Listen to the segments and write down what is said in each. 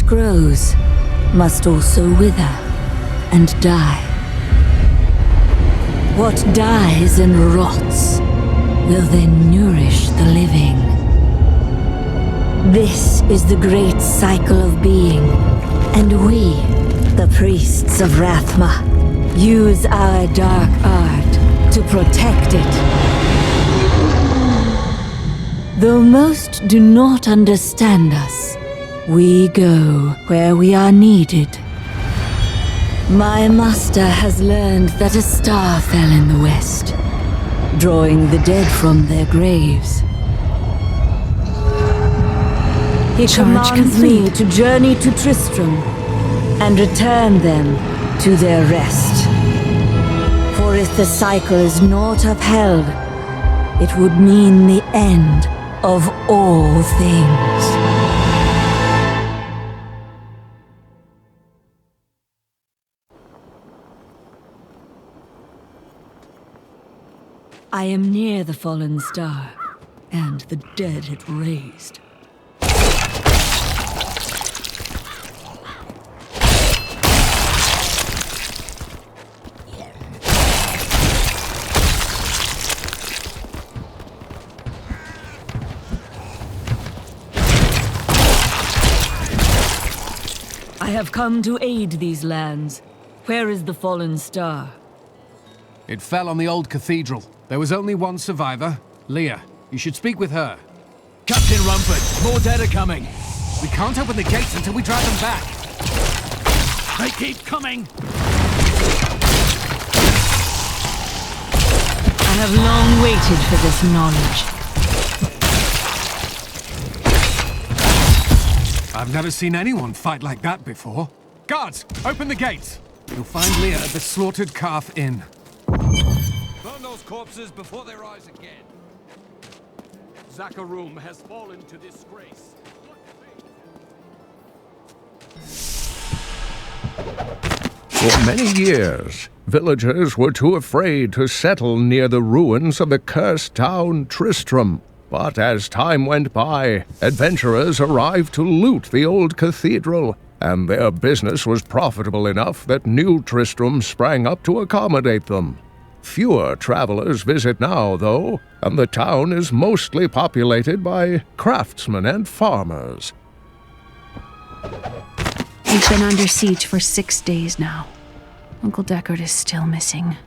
grows must also wither and die. What dies and rots will then nourish the living. This is the great cycle of being, and we, the priests of Rathma, use our dark art to protect it. Though most do not understand us, we go where we are needed. My master has learned that a star fell in the west, drawing the dead from their graves. He commands me to journey to Tristram and return them to their rest. For if the cycle is not upheld, it would mean the end of all things. I am near the fallen star, and the dead it raised. I have come to aid these lands. Where is the fallen star? It fell on the old cathedral. There was only one survivor, Leah. You should speak with her. Captain Rumford, more dead are coming. We can't open the gates until we drive them back. They keep coming. I have long waited for this knowledge. I've never seen anyone fight like that before. Guards, open the gates. You'll find Leah at the Slaughtered Calf Inn. Burn those corpses before they rise again. Zakharum has fallen to disgrace. For many years, villagers were too afraid to settle near the ruins of the cursed town Tristram. But as time went by, adventurers arrived to loot the old cathedral, and their business was profitable enough that new Tristram sprang up to accommodate them. Fewer travelers visit now, though, and the town is mostly populated by craftsmen and farmers. We've been under siege for 6 days now. Uncle Deckard is still missing.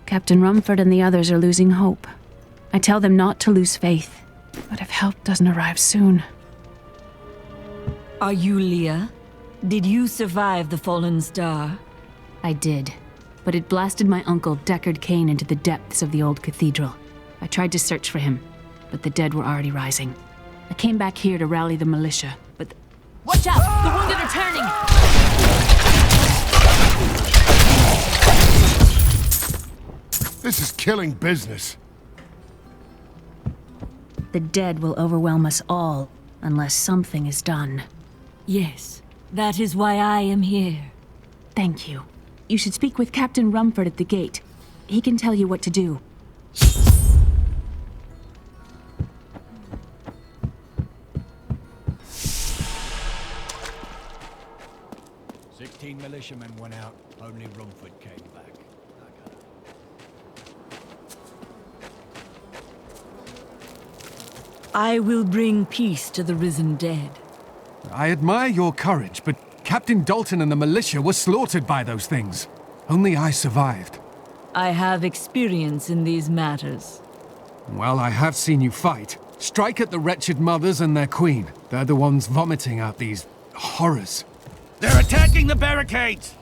Captain Rumford and the others are losing hope. I tell them not to lose faith, but if help doesn't arrive soon... Are you Leah? Did you survive the fallen star? I did, but it blasted my uncle Deckard Cain into the depths of the old cathedral. I tried to search for him, but the dead were already rising. I came back here to rally the militia, but... Watch out! The wounded are turning! This is killing business. The dead will overwhelm us all, unless something is done. Yes, that is why I am here. Thank you. You should speak with Captain Rumford at the gate. He can tell you what to do. 16 militiamen went out, only Rumford came back. I will bring peace to the risen dead. I admire your courage, but Captain Dalton and the militia were slaughtered by those things. Only I survived. I have experience in these matters. Well, I have seen you fight. Strike at the wretched mothers and their queen. They're the ones vomiting out these horrors. They're attacking the barricades!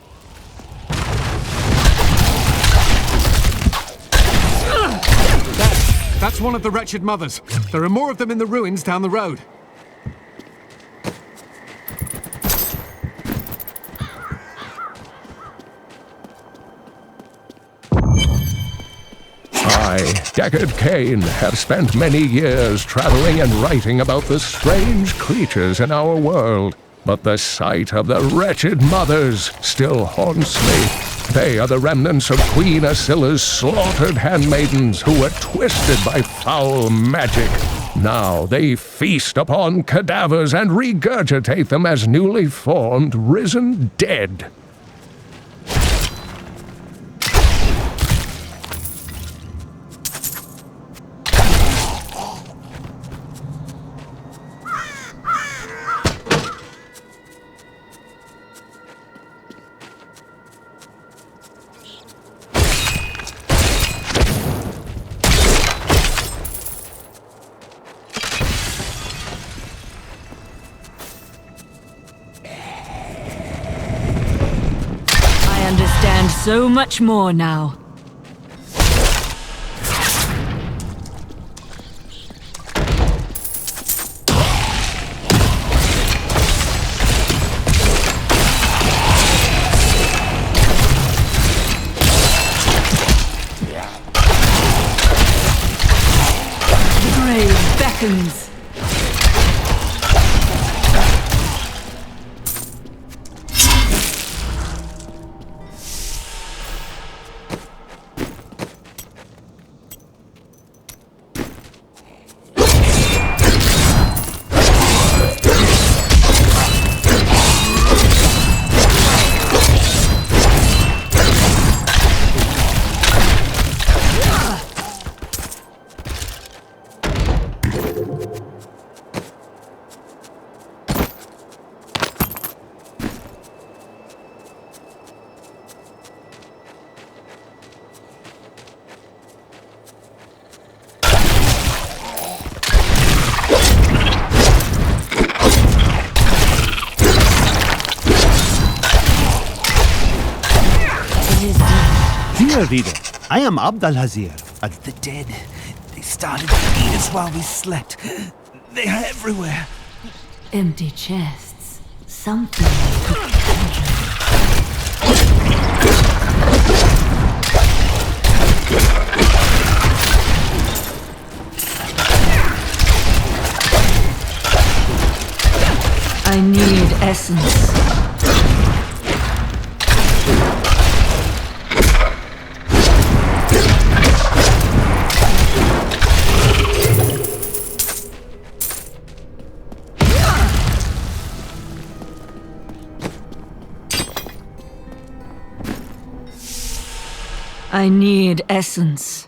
That's one of the wretched mothers. There are more of them in the ruins down the road. I, Deckard Cain, have spent many years traveling and writing about the strange creatures in our world. But the sight of the wretched mothers still haunts me. They are the remnants of Queen Asilla's slaughtered handmaidens who were twisted by foul magic. Now they feast upon cadavers and regurgitate them as newly formed, risen dead. I understand so much more now. The grave beckons. Dear reader, I am Abd al-Hazir. The dead, they started to eat us while we slept. They are everywhere. Empty chests. Something like I need essence. I need essence.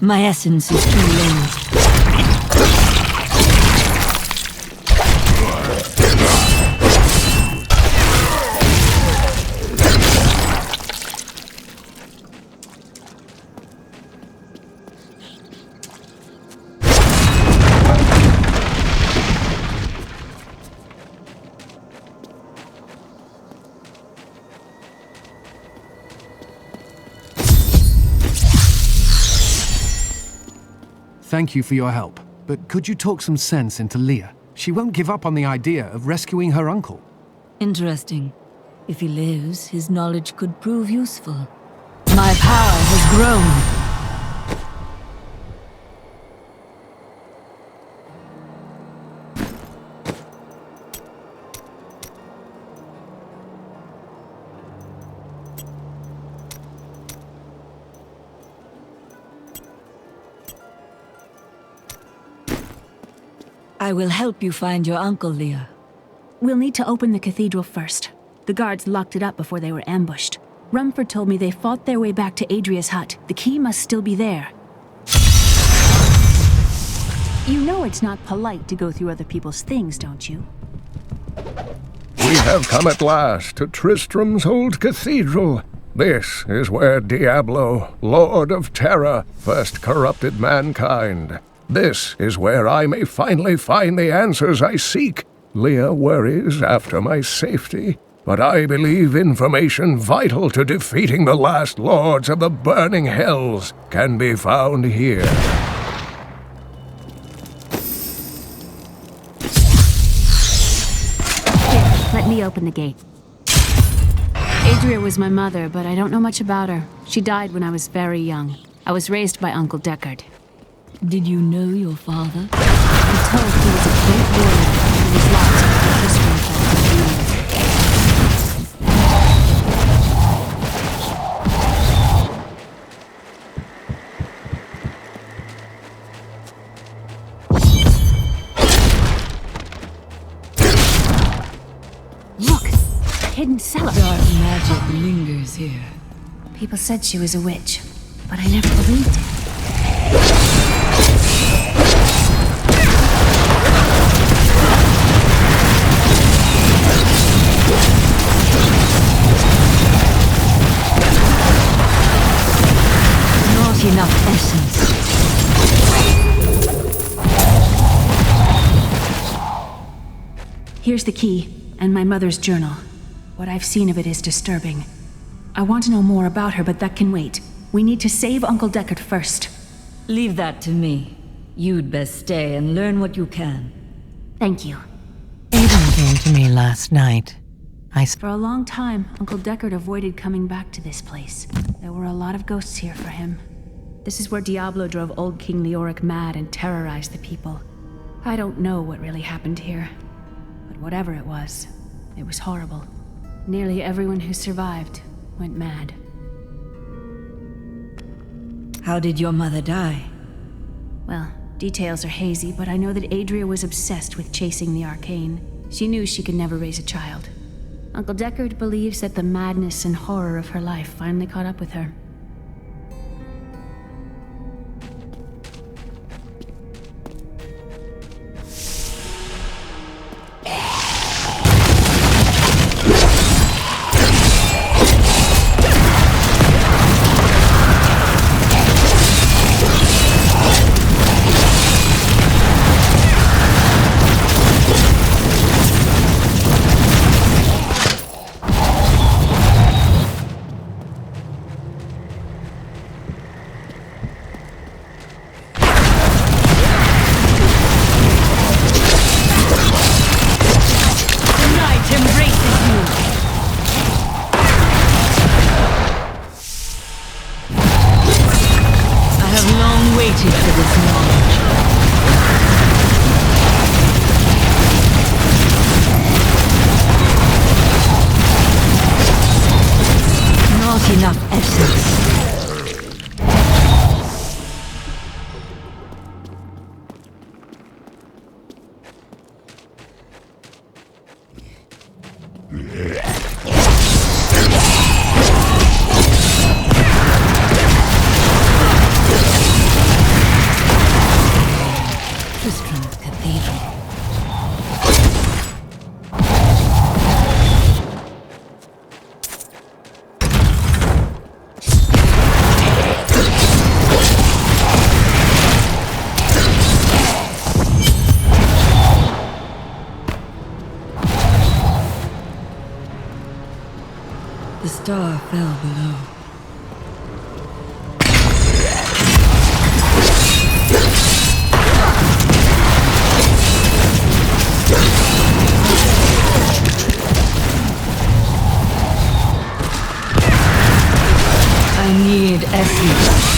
My essence is too low. Thank you for your help, but could you talk some sense into Leah? She won't give up on the idea of rescuing her uncle. Interesting. If he lives, his knowledge could prove useful. My power has grown. I will help you find your uncle, Leah. We'll need to open the cathedral first. The guards locked it up before they were ambushed. Rumford told me they fought their way back to Adria's hut. The key must still be there. You know it's not polite to go through other people's things, don't you? We have come at last to Tristram's old cathedral. This is where Diablo, Lord of Terror, first corrupted mankind. This is where I may finally find the answers I seek. Leah worries after my safety, but I believe information vital to defeating the last lords of the burning hells can be found here. Let me open the gate. Adria was my mother, but I don't know much about her. She died when I was very young. I was raised by Uncle Deckard. Did you know your father? I'm told he was a great warrior and was lost after Tristram fell from Look! Hidden cellar! Dark magic lingers here. People said she was a witch, but I never believed it. Not enough essence. Here's the key, and my mother's journal. What I've seen of it is disturbing. I want to know more about her, but that can wait. We need to save Uncle Deckard first. Leave that to me. You'd best stay and learn what you can. Thank you. Aiden came to me last night. For a long time, Uncle Deckard avoided coming back to this place. There were a lot of ghosts here for him. This is where Diablo drove old King Leoric mad and terrorized the people. I don't know what really happened here, but whatever it was horrible. Nearly everyone who survived went mad. How did your mother die? Well, details are hazy, but I know that Adria was obsessed with chasing the arcane. She knew she could never raise a child. Uncle Deckard believes that the madness and horror of her life finally caught up with her. Waited for this knowledge. Not enough essence. Tristram's Cathedral. The star fell below. I need essence.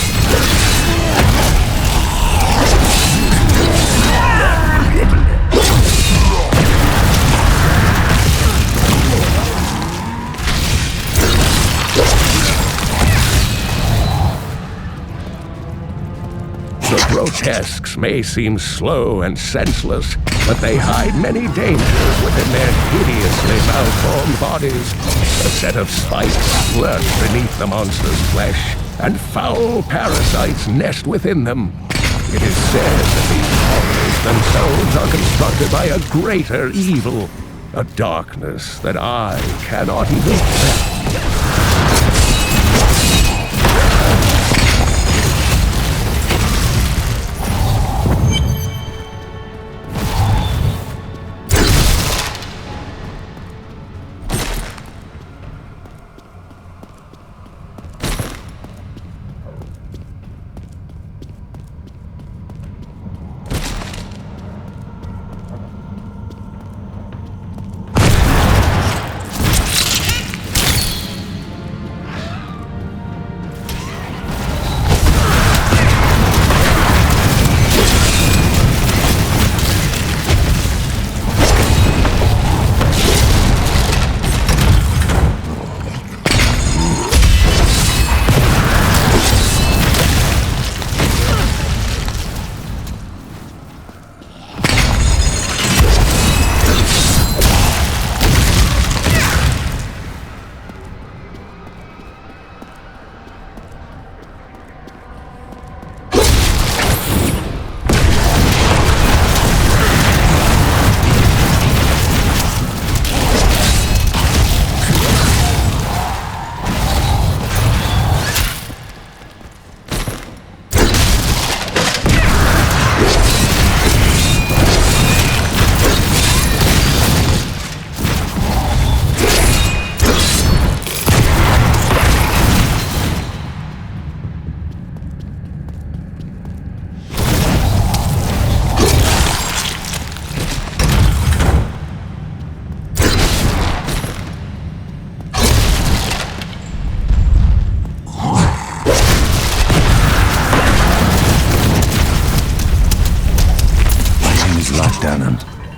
The grotesques may seem slow and senseless, but they hide many dangers within their hideously malformed bodies. A set of spikes lurk beneath the monster's flesh, and foul parasites nest within them. It is said that these horrors themselves are constructed by a greater evil, a darkness that I cannot even fathom.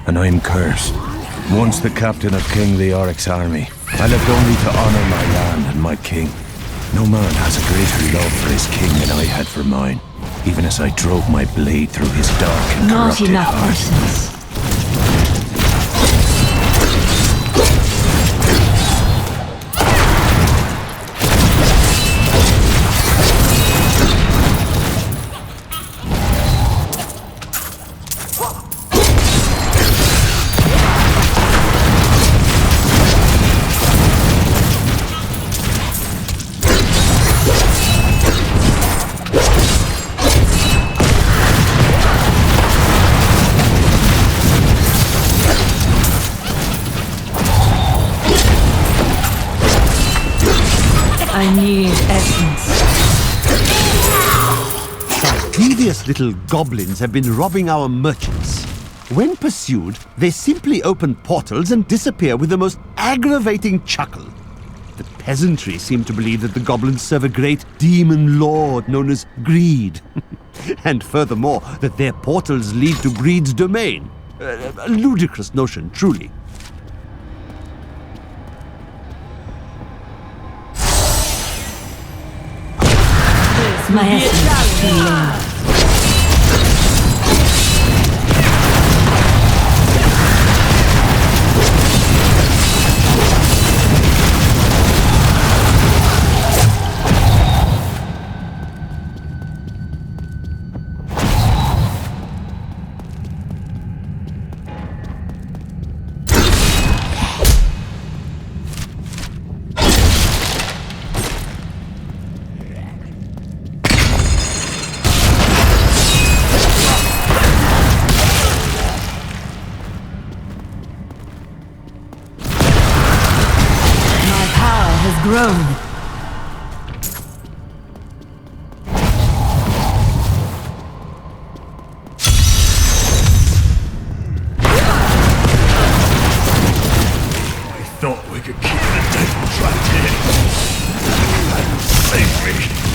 And I'm cursed. Once the captain of King Leoric's army, I lived only to honor my land and my king. No man has a greater love for his king than I had for mine, even as I drove my blade through his dark and Not corrupted enough heart. persons. I need essence. Some devious little goblins have been robbing our merchants. When pursued, they simply open portals and disappear with the most aggravating chuckle. The peasantry seem to believe that the goblins serve a great demon lord known as Greed. And furthermore, that their portals lead to Greed's domain. A ludicrous notion, truly. My essence is too low. Grown. I thought we could keep the devil trapped here. Save me.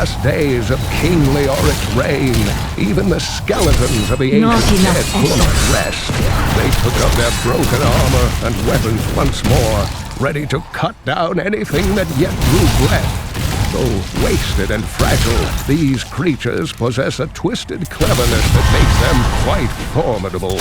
last days of King Leoric's reign, even the skeletons of the Not ancient enough dead could not rest. They took up their broken armor and weapons once more, ready to cut down anything that yet drew breath. Though wasted and fragile, these creatures possess a twisted cleverness that makes them quite formidable.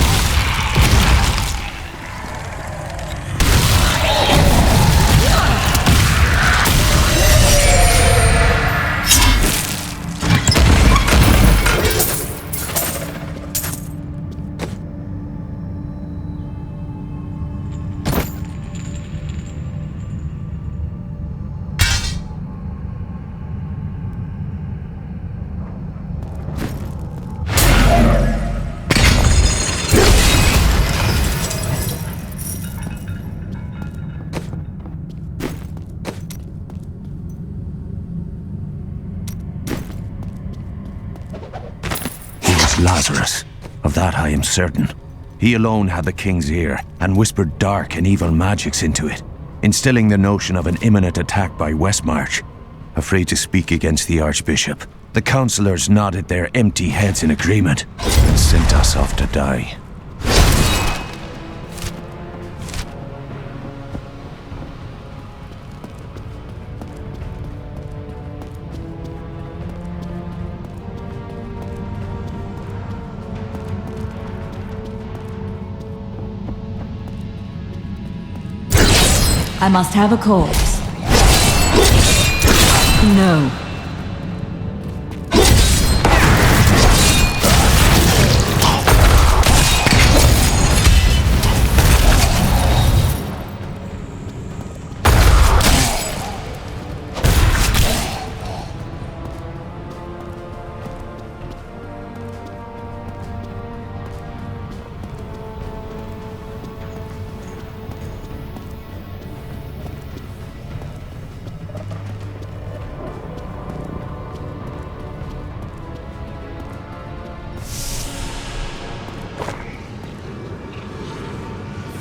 Lazarus. Of that I am certain. He alone had the king's ear, and whispered dark and evil magics into it, instilling the notion of an imminent attack by Westmarch. Afraid to speak against the Archbishop, the councillors nodded their empty heads in agreement, and sent us off to die. I must have a corpse. No.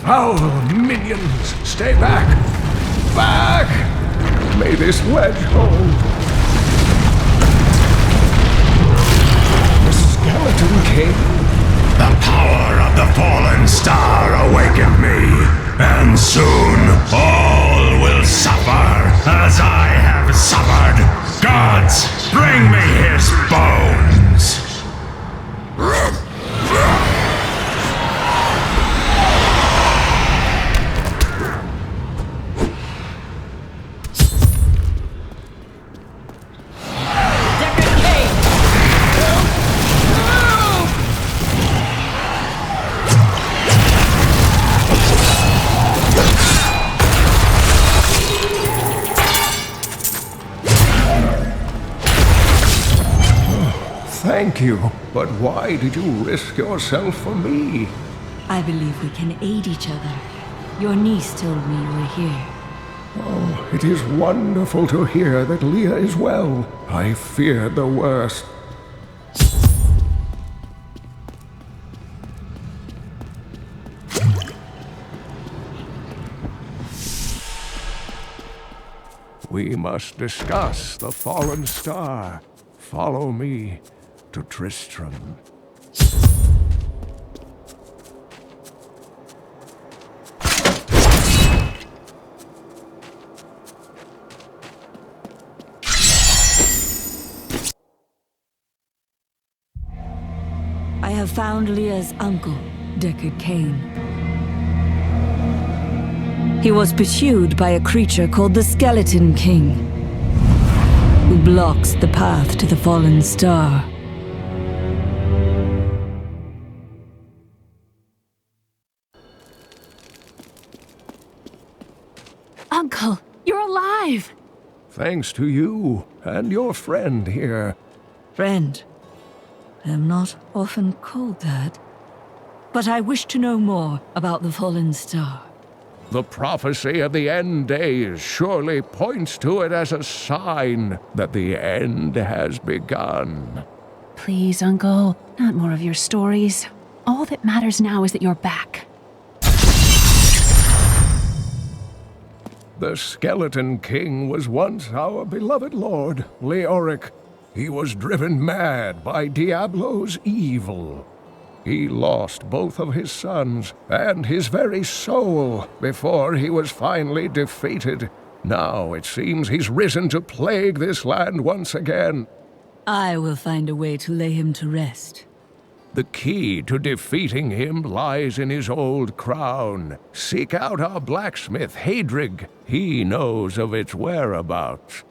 Foul minions, stay back! Back! May this wedge hold. The Skeleton King? The power of the fallen star awakened me, and soon all will suffer as I have suffered. Gods, bring me his bones! Thank you, but why did you risk yourself for me? I believe we can aid each other. Your niece told me you were here. Oh, it is wonderful to hear that Leah is well. I feared the worst. We must discuss the fallen star. Follow me to Tristram. I have found Leah's uncle, Deckard Cain. He was pursued by a creature called the Skeleton King, who blocks the path to the fallen star. Uncle, you're alive! Thanks to you and your friend here. Friend, I am not often called that, but I wish to know more about the fallen star. The prophecy of the end days surely points to it as a sign that the end has begun. Please, Uncle, not more of your stories. All that matters now is that you're back. The Skeleton King was once our beloved lord, Leoric. He was driven mad by Diablo's evil. He lost both of his sons and his very soul before he was finally defeated. Now it seems he's risen to plague this land once again. I will find a way to lay him to rest. The key to defeating him lies in his old crown. Seek out our blacksmith, Hadrig. He knows of its whereabouts.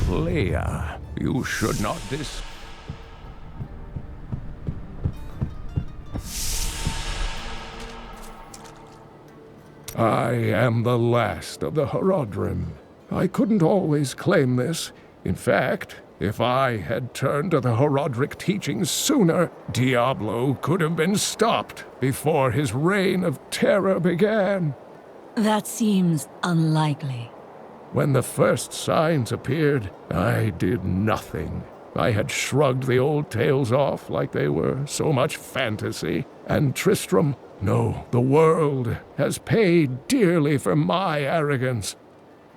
Leia, you should not I am the last of the Horodrim. I couldn't always claim this. In fact, if I had turned to the Horodric teachings sooner, Diablo could have been stopped before his reign of terror began. That seems unlikely. When the first signs appeared, I did nothing. I had shrugged the old tales off like they were so much fantasy, and Tristram, no, the world, has paid dearly for my arrogance.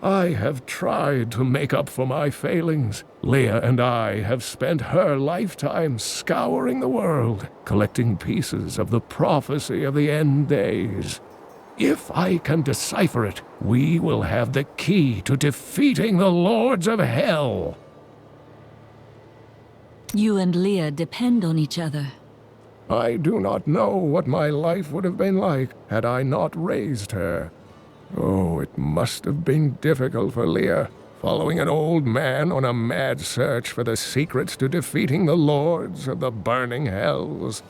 I have tried to make up for my failings. Leia and I have spent her lifetime scouring the world, collecting pieces of the prophecy of the end days. If I can decipher it, we will have the key to defeating the Lords of Hell. You and Leia depend on each other. I do not know what my life would have been like had I not raised her. Oh, it must have been difficult for Leia, following an old man on a mad search for the secrets to defeating the Lords of the Burning Hells.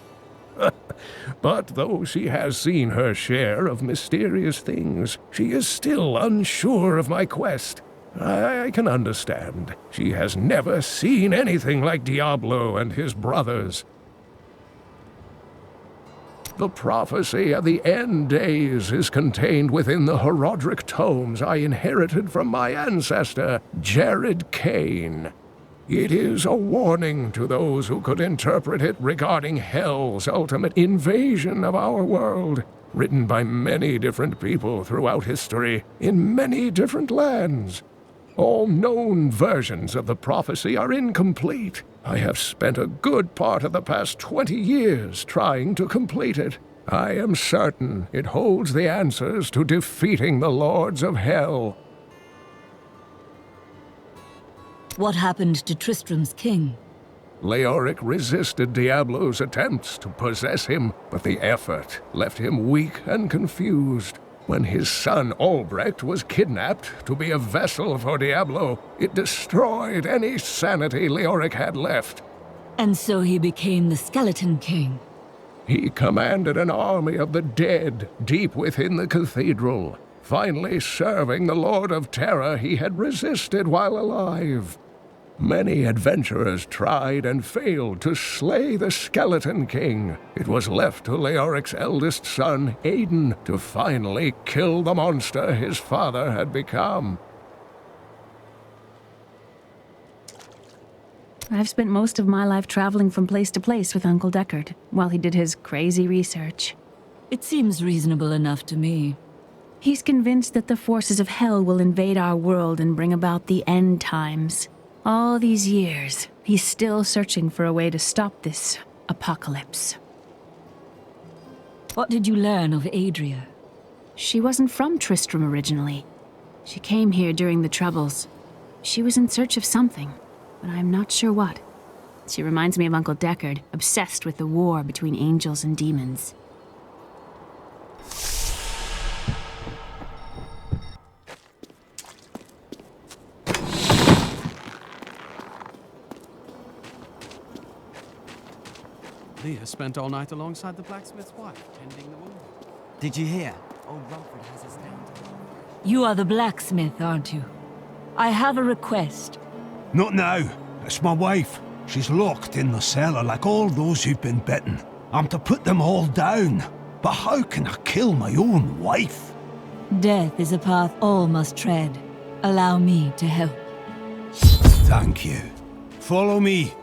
But though she has seen her share of mysterious things, she is still unsure of my quest. I can understand. She has never seen anything like Diablo and his brothers. The prophecy of the end days is contained within the Horodric tomes I inherited from my ancestor, Jared Kane. It is a warning to those who could interpret it regarding Hell's ultimate invasion of our world, written by many different people throughout history, in many different lands. All known versions of the prophecy are incomplete. I have spent a good part of the past 20 years trying to complete it. I am certain it holds the answers to defeating the Lords of Hell. What happened to Tristram's king? Leoric resisted Diablo's attempts to possess him, but the effort left him weak and confused. When his son Albrecht was kidnapped to be a vessel for Diablo, it destroyed any sanity Leoric had left. And so he became the Skeleton King. He commanded an army of the dead deep within the cathedral, finally serving the Lord of Terror he had resisted while alive. Many adventurers tried and failed to slay the Skeleton King. It was left to Leoric's eldest son, Aiden, to finally kill the monster his father had become. I've spent most of my life traveling from place to place with Uncle Deckard, while he did his crazy research. It seems reasonable enough to me. He's convinced that the forces of Hell will invade our world and bring about the end times. All these years, he's still searching for a way to stop this apocalypse. What did you learn of Adria? She wasn't from Tristram originally. She came here during the Troubles. She was in search of something, but I'm not sure what. She reminds me of Uncle Deckard, obsessed with the war between angels and demons. Leah spent all night alongside the blacksmith's wife, tending the wound. Did you hear? Old Romford has his down. You are the blacksmith, aren't you? I have a request. Not now. It's my wife. She's locked in the cellar like all those who've been bitten. I'm to put them all down. But how can I kill my own wife? Death is a path all must tread. Allow me to help. Thank you. Follow me.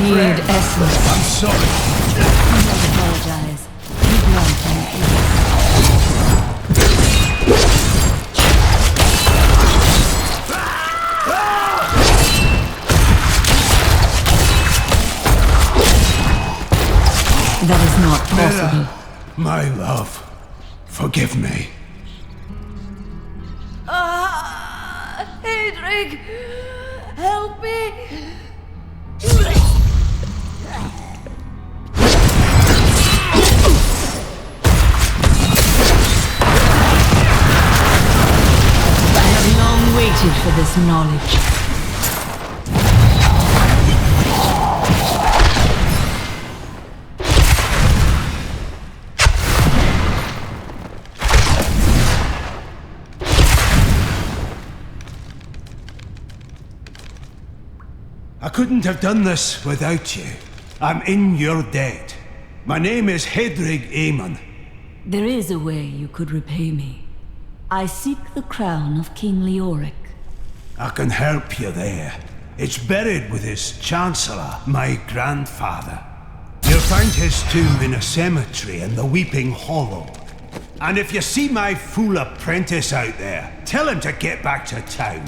Need I'm sorry. Do not apologize. You grant me peace. That is not possible. My love, forgive me. Hedrig! Help me! I have long waited for this knowledge. I couldn't have done this without you. I'm in your debt. My name is Hedrig Aemon. There is a way you could repay me. I seek the crown of King Leoric. I can help you there. It's buried with his chancellor, my grandfather. You'll find his tomb in a cemetery in the Weeping Hollow. And if you see my fool apprentice out there, tell him to get back to town.